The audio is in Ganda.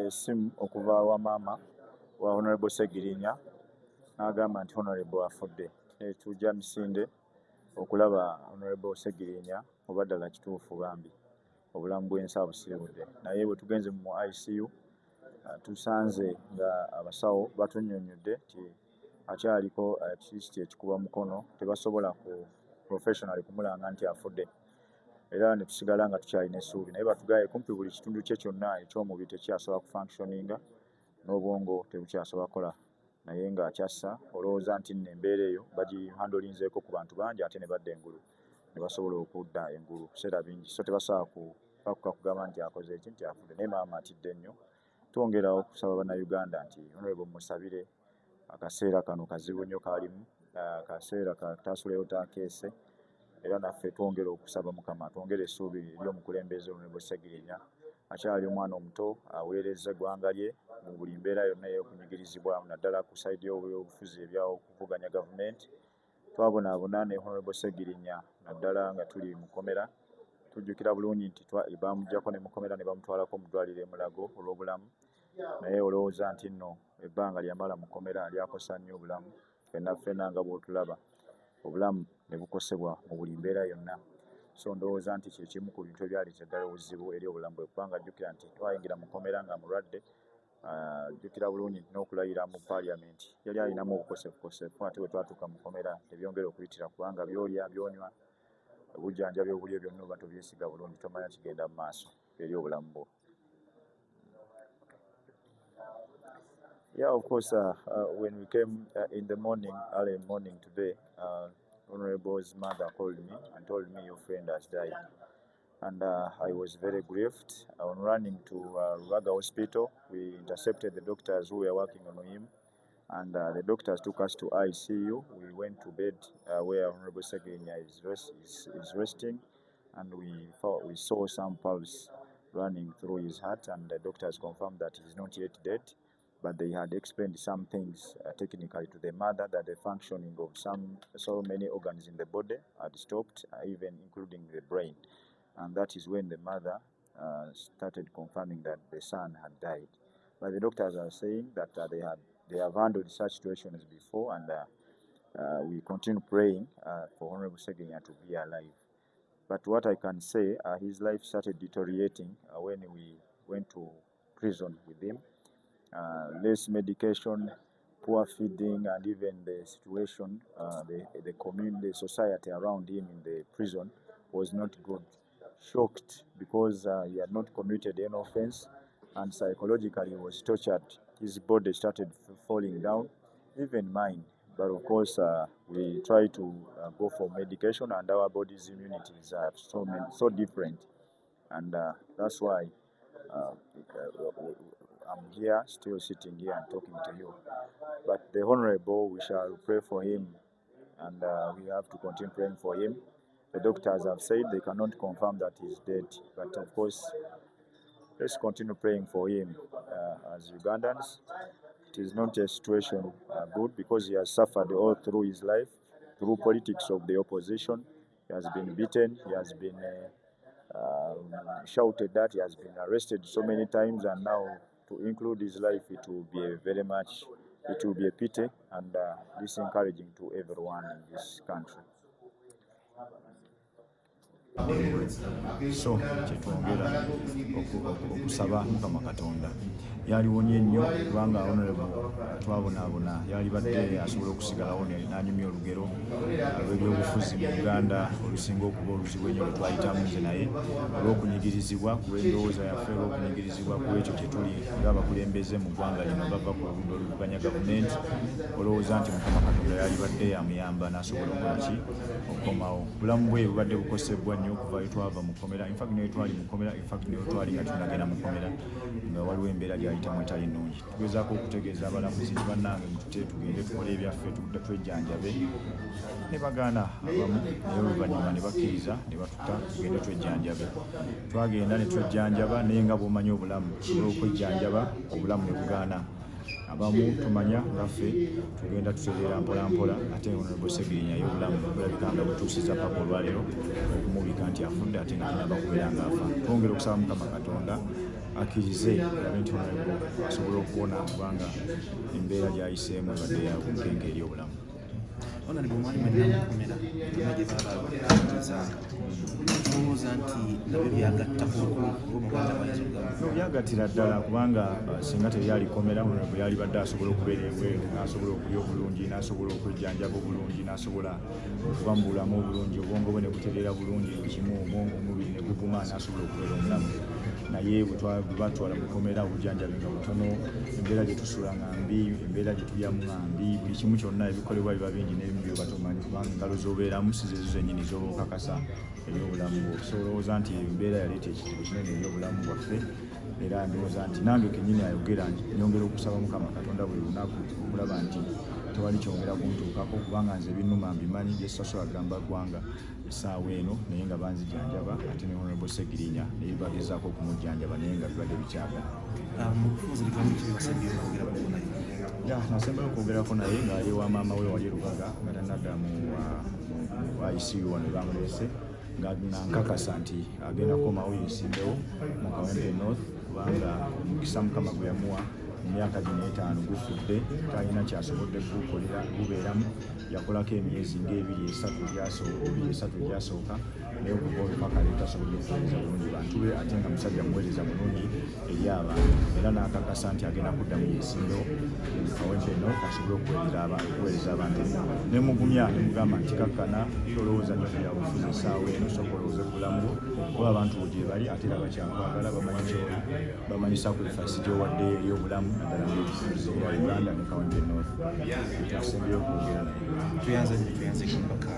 essimu okuva wa maama wa Honorable Ssegirinya n'agamba nti Honorable afudde. Tujja misinde okulaba Honorable Ssegirinya oba ddala kituufu bambi obulamu bw'ensi busiibudde. Naye bwe tugenze mu ICU tusanze nga abasawo batunnyonnyodde nti akyaliko ekisiti ekikuba mukono, tebasobola ku professionally kumulanga nti afudde. Era ne tusigala nga tukyalina essuubi, naye batugaye kumpi buli kitundu kye kyonna eky'omubiri tekyasobola kufunctioninga n'obwongo tebukyasobola kukola, naye ng'akyassa olowooza nti nno embeera eyo bagihandolinzeeko ku bantu bangi ate ne badda engulu ne basobola okudda engulu biseera bingi, so tebasobola kugamba nti akoze eki nti afudde. Naye maama atidde nnyo. Twongera okusaba bannayuganda nti Honorable musabire, akaseera kano kazibu nnyo kalimu, akaseera kataasuleyo takeese, era naffe twongera okusaba Mukama twongere essuubi eri omukulembeze Honorable Ssegirinya. Akyali omwana omuto aweereza eggwanga lye mu buli mbeera yonna ey'okunyigirizibwa naddala ku sayidi y'obufuzi eby'okuvuganya gavumenti. Twabonaabona ne Honorable Ssegirinya naddala nga tuli mu kkomera. Tujjukira bulungi nti bamuggyako ne mukomera ne bamutwalako mu ddwaliro e Mulago olw'obulamu, naye olowooza nti nno ebbanga lyamala mu kkomera lyakosa nnyo obulamu. Ffenna nga bw'otulaba obulamu ne bukosebwa mu buli mbeera yonna, so ndowooza nti kyekimu ku bintu ebyaleeta ddala obuzibu eri obulamu bwe, kubanga jjukira nti twayingira mu kkomera nga mulwadde. Jjukira bulungi nti n'okulayira mu paaliyamenti yali alinamu obukosefukosefu, ate bwe twatuuka mu kkomera tebyongera okuyitira kubanga by'olya by'onywa obujjanjabi obulyo byonna oba tobyesiga bulungi tomanya kigenda mu maaso eri obulamu bwo. Yeah, of course, when we came in the morning, early morning today, Honorable's mother called me and told me your friend has died. And I was very grieved. On running to Rubaga hospital, we intercepted the doctors who were working on him, and the doctors took us to ICU. We went to bed where Honorable Ssegirinya is resting, and we saw some pulse running through his heart, and the doctors confirmed that he is not yet dead, but they had explained some things technically to the mother, that the functioning of so many organs in the body had stopped, even including the brain. And that is when the mother started confirming that the son had died. But the doctors are saying that they have handled such situations before, and we continue praying for Honorable Ssegirinya to be alive. But what I can say, his life started deteriorating when we went to prison with him. Less medication, poor feeding, and even the situation, the community, the society around him in the prison was not good. Shocked because he had not committed any offense, and psychologically he was tortured. His body started falling down, even mine. But of course, we try to go for medication, and our body's immunities are so different, and that's why I'm here, still sitting here and talking to you. But the Honorable, we shall pray for him, and we have to continue praying for him. The doctors have said they cannot confirm that he's dead, but of course, let's continue praying for him. As Ugandans, it is not a situation good, because he has suffered all through his life, through politics of the opposition. He has been beaten, he has been shouted at, he has been arrested so many times, and now to include his life, it will be a pity, and disencouraging to everyone in this country. So kyetwongera okusaba Mukama Katonda yaliwonye nnyo, kubanga Honorable twabonaabona yali badde asobola okusigalawo n'anyumya olugero lw'ebyobufuzi mu Uganda olusinga okuba oluzibu ennyo lwe twayitamu nze naye, olw'okunyigirizibwa ku lw'endowooza yaffe, olw'okunyigirizibwa ku ekyo kye tuli ng'abakulembeze mu ggwanga lino bava ku ludda oluvuganya gavumenti. Olowooza nti Mukama Katonda yali badde amuyamba n'asobola okukola ki, okukomawo. Obulamu bwe bubadde bukosebbwa nnyo okuva we twava mu kkomera, infact ne we twali mu kkomera, infact ne we twali nga tunagenda mu kkomera nga waliwo embeera gy'ayitamu etali nnungi. Tugezaako okutegeeza abalamuzi nti bannange mutute tugende tukole ebyaffe twejjanjabe, ne bagaana abamu, naye oluvannyuma ne bakkiriza ne batuta tugende twejjanjabe. Twagenda ne twejjanjaba, naye nga bw'omanyi obulamu olw'okwejjanjaba obulamu ne bugaana. abamu tumanya ngaffe tugenda tutegeera mpolampola ate Honorable Ssegirinya y'obulamu bulabika nga butuusiza paka olwaleero okumubika nti afudde ate nga tanaba kubeera ng'afa. Twongera okusaba Mukama Katonda akkirize alabe nti Honorable asobole okuwona kubanga embeera gy'ayiseemu ebadde ya bunkenke eri obulamu. Honorable mwali mwennamukomera byonna gye baaba bakkirizanga tulowooza nti nabyo byagattako ng'omuganda wayinza okugamu byagattira ddala kubanga singa teryalikomera Honorable yalibadde asobola okubeera ebweru n'asobola okulya obulungi n'asobola okwejjanjaba obulungi n'asobola okuba mu bulamu obulungi obwongo bwe ne butereera bulungi kimu omubiri ne guguma n'asobola okubeera omulamu. Naye bwe batwala mukomera obujjanjabi nga butono, embeera gye tusula nga mbi, embeera gye tulyamu nga mbi, buli kimu kyonna ebikolebwa biba bingi n'ebimu bye batomanyi kubanga engalo z'obeeramu si zezo zennyini z'okakasa ebyobulamu bwo. So olowooza nti embeera yaleeta ekizibu kinene eri obulamu bwaffe era ndowooza nti nange kennyini ayogera nyongera okusaba Mukama Katonda buli lunaku okulaba nti tewali kyongera kuntuukako kubanga nze ebinnuma mbimanyi gyesaso agamba ggwanga essaawa eno naye nga banzijanjaba ate ne Honorable Ssegirinya naye bagezaako okumujjanjaba naye nga bibadde bikyagala. Nasembayo okwogerako naye ng'ali wa maama we wali Rubaga nga tannadda mu ICU wano bamuleese nga nkakasa nti agenda kukomawo yeesimbewo mu Kawempe North kubanga omukisa Mukama gwe yamuwa mu myaka 45 gufudde talina kyasobodde kugukolera gubeeramu. Yakolako emyezi ng'ebiri esatu egyasooka naye okuva olupaka leero tasobodde okuweereza bulungi bantu be ate nga musajja muweereza bulungi eri abantu era n'akakasa nti agenda kuddamu yeesimbewo mu Kawempe North asobole okuweereza abantu. Ne mugumya ne mugamba nti kakkana tolowooza nnyo ku byabufuzi essaawa eno sooka olowooze ku bulamu bwo kuba abantu bo gye bali ate era bakyakwagala bamanyi sacrifice gy'owaddeyo eri obulamu naddala ng'ekifuzi eya Uganda ne Kawempe North. Tusembeyo okwogera naye. Tuyanze kumpaka.